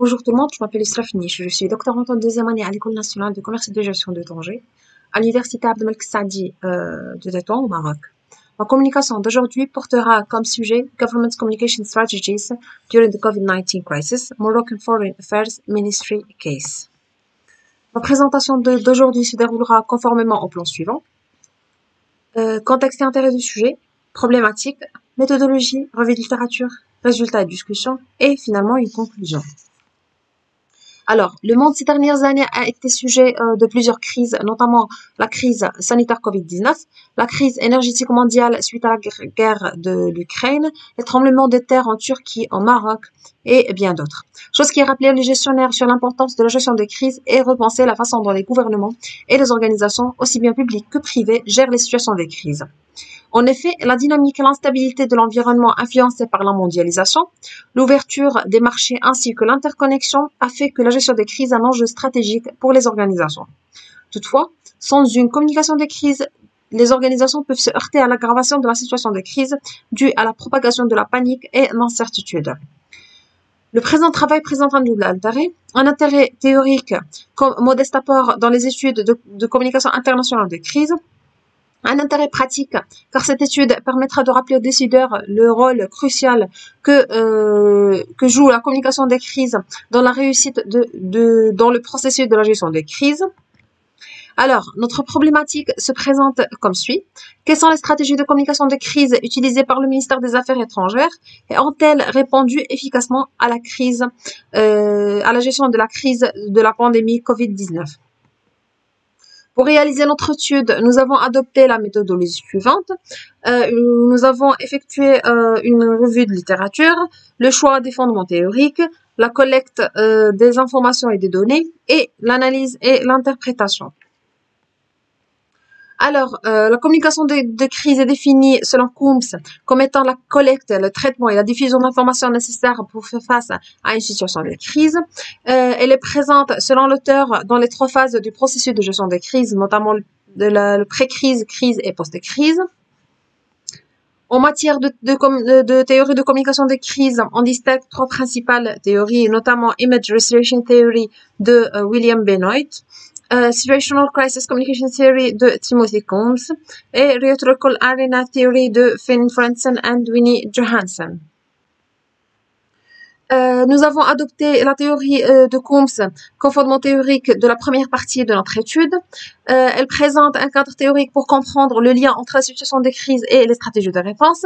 Bonjour tout le monde, je m'appelle Isra Finish, je suis doctorante en deuxième année à l'École nationale de commerce et de gestion de Tanger, à l'Université Abdelmalek Saadi de Tétouan au Maroc. Ma communication d'aujourd'hui portera comme sujet Government Communication Strategies during the COVID-19 crisis, Moroccan Foreign Affairs Ministry case. Ma présentation d'aujourd'hui se déroulera conformément au plan suivant. Contexte et intérêt du sujet, problématique, méthodologie, revue de littérature, résultats et discussions, et finalement une conclusion. Alors, le monde ces dernières années a été sujet de plusieurs crises, notamment la crise sanitaire Covid-19, la crise énergétique mondiale suite à la guerre de l'Ukraine, les tremblements de terre en Turquie, au Maroc et bien d'autres. Chose qui a rappelé les gestionnaires sur l'importance de la gestion des crises et repenser la façon dont les gouvernements et les organisations, aussi bien publiques que privées, gèrent les situations des crises. En effet, la dynamique et l'instabilité de l'environnement influencée par la mondialisation, l'ouverture des marchés ainsi que l'interconnexion a fait que la gestion des crises est un enjeu stratégique pour les organisations. Toutefois, sans une communication des crises, les organisations peuvent se heurter à l'aggravation de la situation de crise due à la propagation de la panique et l'incertitude. Le présent travail présente un double intérêt. Un intérêt théorique comme modeste apport dans les études de communication internationale de crise, un intérêt pratique, car cette étude permettra de rappeler aux décideurs le rôle crucial que joue la communication des crises dans la réussite dans le processus de la gestion des crises. Alors, notre problématique se présente comme suit. Quelles sont les stratégies de communication de crise utilisées par le ministère des Affaires étrangères et ont-elles répondu efficacement à la crise, à la gestion de la crise de la pandémie Covid-19? Pour réaliser notre étude, nous avons adopté la méthodologie suivante. Nous avons effectué une revue de littérature, le choix des fondements théoriques, la collecte des informations et des données, et l'analyse et l'interprétation. Alors, la communication de crise est définie selon Coombs comme étant la collecte, le traitement et la diffusion d'informations nécessaires pour faire face à une situation de crise. Elle est présente, selon l'auteur, dans les 3 phases du processus de gestion des crises, notamment le pré-crise, crise et post-crise. En matière de théorie de communication des crises, on distingue 3 principales théories, notamment Image Restoration Theory de William Benoit, Situational Crisis Communication Theory de Timothy Coombs et Rhetorical Arena Theory de Finn Franzen and Winnie Johansen. Nous avons adopté la théorie de Coombs comme fondement théorique de la première partie de notre étude. Elle présente un cadre théorique pour comprendre le lien entre la situation des crises et les stratégies de réponse.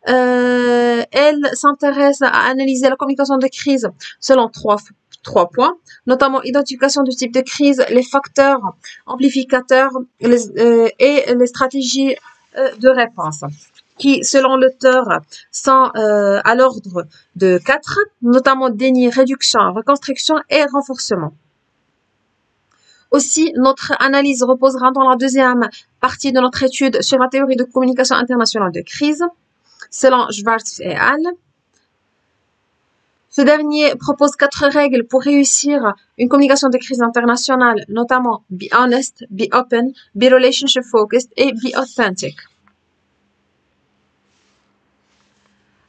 Elle s'intéresse à analyser la communication de crise selon 3 points, notamment identification du type de crise, les facteurs amplificateurs et les stratégies de réponse, qui, selon l'auteur, sont à l'ordre de 4, notamment déni, réduction, reconstruction et renforcement. Aussi, notre analyse reposera dans la deuxième partie de notre étude sur la théorie de communication internationale de crise, selon Schwartz et al. Ce dernier propose 4 règles pour réussir une communication de crise internationale, notamment be honest, be open, be relationship focused et be authentic.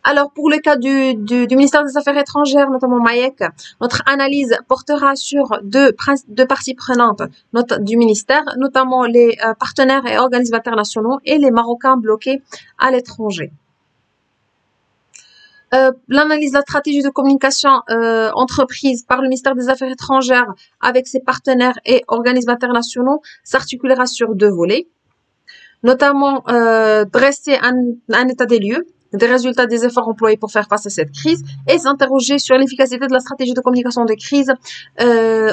Alors, pour le cas du ministère des Affaires étrangères, notamment MAEC, notre analyse portera sur deux parties prenantes du ministère, notamment les partenaires et organismes internationaux et les Marocains bloqués à l'étranger. L'analyse de la stratégie de communication entreprise par le ministère des Affaires étrangères avec ses partenaires et organismes internationaux s'articulera sur 2 volets, notamment dresser un état des lieux des résultats des efforts employés pour faire face à cette crise et s'interroger sur l'efficacité de la stratégie de communication de crise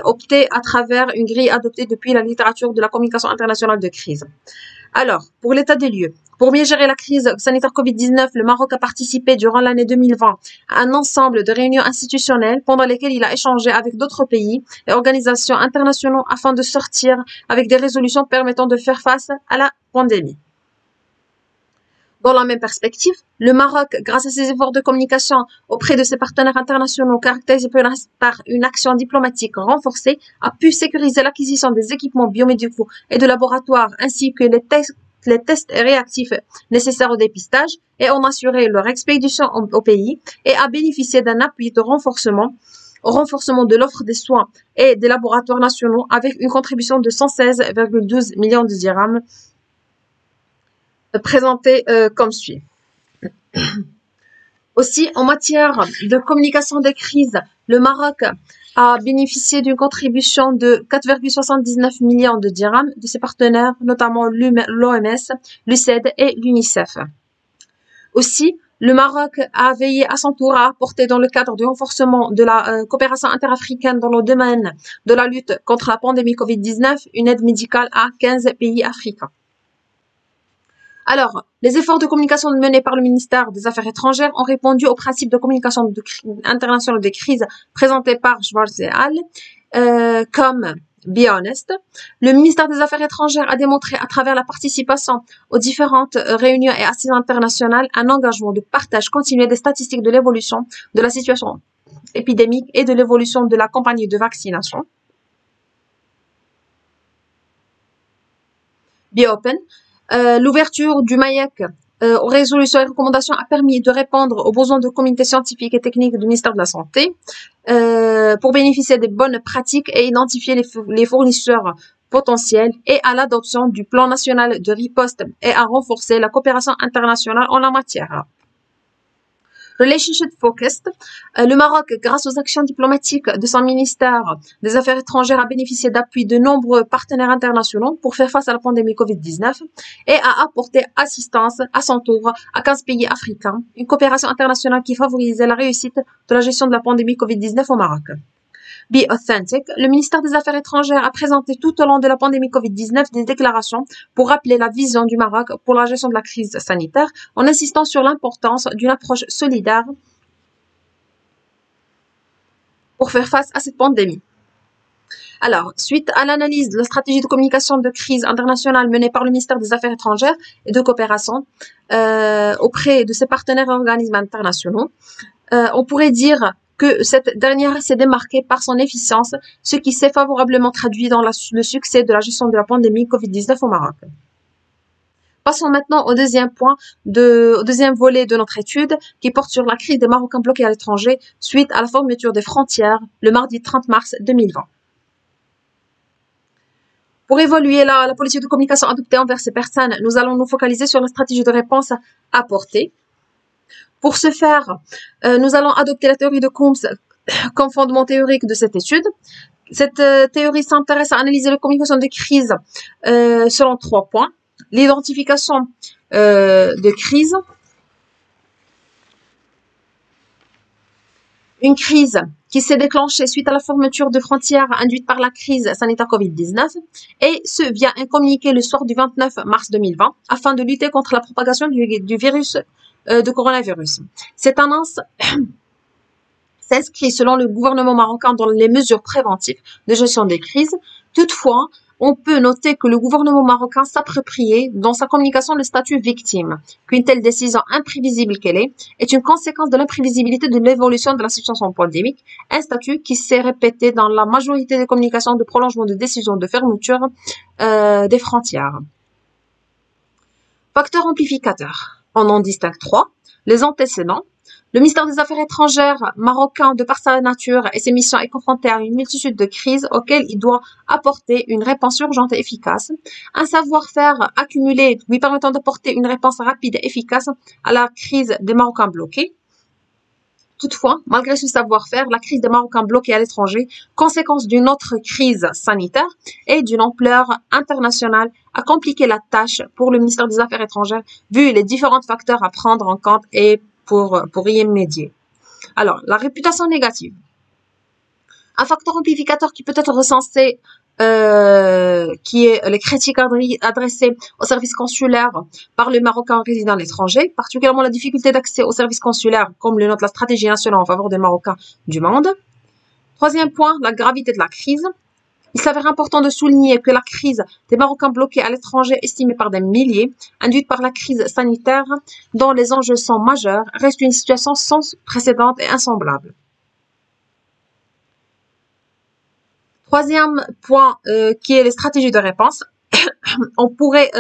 optée à travers une grille adoptée depuis la littérature de la communication internationale de crise. Alors, pour l'état des lieux, pour mieux gérer la crise sanitaire Covid-19, le Maroc a participé durant l'année 2020 à un ensemble de réunions institutionnelles pendant lesquelles il a échangé avec d'autres pays et organisations internationales afin de sortir avec des résolutions permettant de faire face à la pandémie. Dans la même perspective, le Maroc, grâce à ses efforts de communication auprès de ses partenaires internationaux caractérisés par une action diplomatique renforcée, a pu sécuriser l'acquisition des équipements biomédicaux et de laboratoires ainsi que les tests réactifs nécessaires au dépistage et en assurer leur expédition au pays et a bénéficié d'un appui de renforcement au renforcement de l'offre des soins et des laboratoires nationaux avec une contribution de 116,12 millions de dirhams présentée comme suit. Aussi, en matière de communication des crises, le Maroc a bénéficié d'une contribution de 4,79 millions de dirhams de ses partenaires, notamment l'OMS, l'UCED et l'UNICEF. Aussi, le Maroc a veillé à son tour à apporter dans le cadre du renforcement de la coopération interafricaine dans le domaine de la lutte contre la pandémie Covid-19 une aide médicale à 15 pays africains. Alors, les efforts de communication menés par le ministère des Affaires étrangères ont répondu au principe de communication internationale des crises présenté par Schwarz et al. Comme Be Honest. Le ministère des Affaires étrangères a démontré à travers la participation aux différentes réunions et assises internationales un engagement de partage continué des statistiques de l'évolution de la situation épidémique et de l'évolution de la campagne de vaccination. Be Open. L'ouverture du MAIEC aux résolutions et recommandations a permis de répondre aux besoins de comités scientifiques et techniques du ministère de la Santé pour bénéficier des bonnes pratiques et identifier les fournisseurs potentiels et à l'adoption du plan national de riposte et à renforcer la coopération internationale en la matière. Relationship Focused, le Maroc, grâce aux actions diplomatiques de son ministère des Affaires étrangères, a bénéficié d'appui de nombreux partenaires internationaux pour faire face à la pandémie Covid-19 et a apporté assistance à son tour à 15 pays africains, une coopération internationale qui favorisait la réussite de la gestion de la pandémie Covid-19 au Maroc. Be Authentic, le ministère des Affaires étrangères a présenté tout au long de la pandémie Covid-19 des déclarations pour rappeler la vision du Maroc pour la gestion de la crise sanitaire en insistant sur l'importance d'une approche solidaire pour faire face à cette pandémie. Alors, suite à l'analyse de la stratégie de communication de crise internationale menée par le ministère des Affaires étrangères et de coopération auprès de ses partenaires et organismes internationaux, on pourrait dire que cette dernière s'est démarquée par son efficience, ce qui s'est favorablement traduit dans le succès de la gestion de la pandémie Covid-19 au Maroc. Passons maintenant au deuxième volet de notre étude, qui porte sur la crise des Marocains bloqués à l'étranger suite à la fermeture des frontières le mardi 30 mars 2020. Pour évaluer la politique de communication adoptée envers ces personnes, nous allons nous focaliser sur la stratégie de réponse apportée. Pour ce faire, nous allons adopter la théorie de Coombs comme fondement théorique de cette étude. Cette théorie s'intéresse à analyser la communication des crises selon 3 points. L'identification de crise, une crise qui s'est déclenchée suite à la fermeture de frontières induite par la crise sanitaire Covid-19 et ce via un communiqué le soir du 29 mars 2020 afin de lutter contre la propagation du virus de coronavirus. Cette annonce s'inscrit selon le gouvernement marocain dans les mesures préventives de gestion des crises. Toutefois, on peut noter que le gouvernement marocain s'appropriait dans sa communication le statut victime, qu'une telle décision imprévisible qu'elle est une conséquence de l'imprévisibilité de l'évolution de la situation pandémique, un statut qui s'est répété dans la majorité des communications de prolongement de décisions de fermeture des frontières. Facteurs amplificateurs. On en distingue 3. Les antécédents. Le ministère des Affaires étrangères marocain, de par sa nature et ses missions, est confronté à une multitude de crises auxquelles il doit apporter une réponse urgente et efficace. Un savoir-faire accumulé lui permettant d'apporter une réponse rapide et efficace à la crise des Marocains bloqués. Toutefois, malgré ce savoir-faire, la crise des Marocains bloqués à l'étranger, conséquence d'une autre crise sanitaire et d'une ampleur internationale, a compliqué la tâche pour le ministère des Affaires étrangères, vu les différents facteurs à prendre en compte et pour y remédier. Alors, la réputation négative. Un facteur amplificateur qui peut être recensé, qui est les critiques adressées aux services consulaires par les Marocains résidant à l'étranger, particulièrement la difficulté d'accès aux services consulaires, comme le note la stratégie nationale en faveur des Marocains du monde. Troisième point, la gravité de la crise. Il s'avère important de souligner que la crise des Marocains bloqués à l'étranger, estimée par des milliers, induite par la crise sanitaire, dont les enjeux sont majeurs, reste une situation sans précédent et insemblable. Troisième point, qui est les stratégies de réponse. On pourrait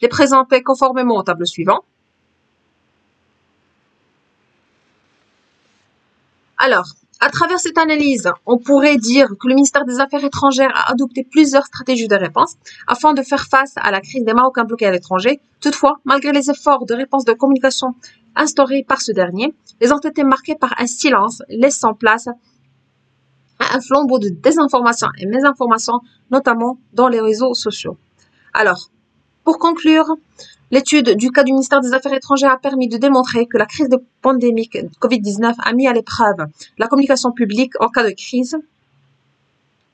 les présenter conformément au tableau suivant. Alors, À travers cette analyse, on pourrait dire que le ministère des Affaires étrangères a adopté plusieurs stratégies de réponse afin de faire face à la crise des Marocains bloqués à l'étranger. Toutefois, malgré les efforts de réponse de communication instaurés par ce dernier, ils ont été marqués par un silence, laissant place à un flambeau de désinformation et mésinformation, notamment dans les réseaux sociaux. Alors, pour conclure, l'étude du cas du ministère des Affaires étrangères a permis de démontrer que la crise de pandémique Covid-19 a mis à l'épreuve la communication publique en cas de crise,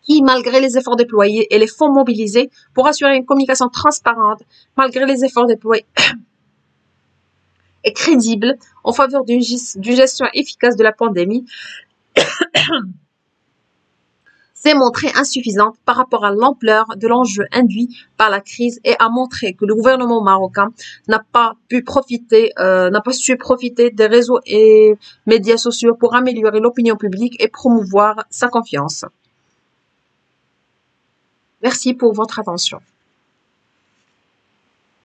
qui, malgré les efforts déployés et les fonds mobilisés pour assurer une communication transparente, malgré les efforts déployés et crédible en faveur d'une gestion efficace de la pandémie, s'est montrée insuffisante par rapport à l'ampleur de l'enjeu induit par la crise et a montré que le gouvernement marocain n'a pas su profiter des réseaux et médias sociaux pour améliorer l'opinion publique et promouvoir sa confiance. Merci pour votre attention.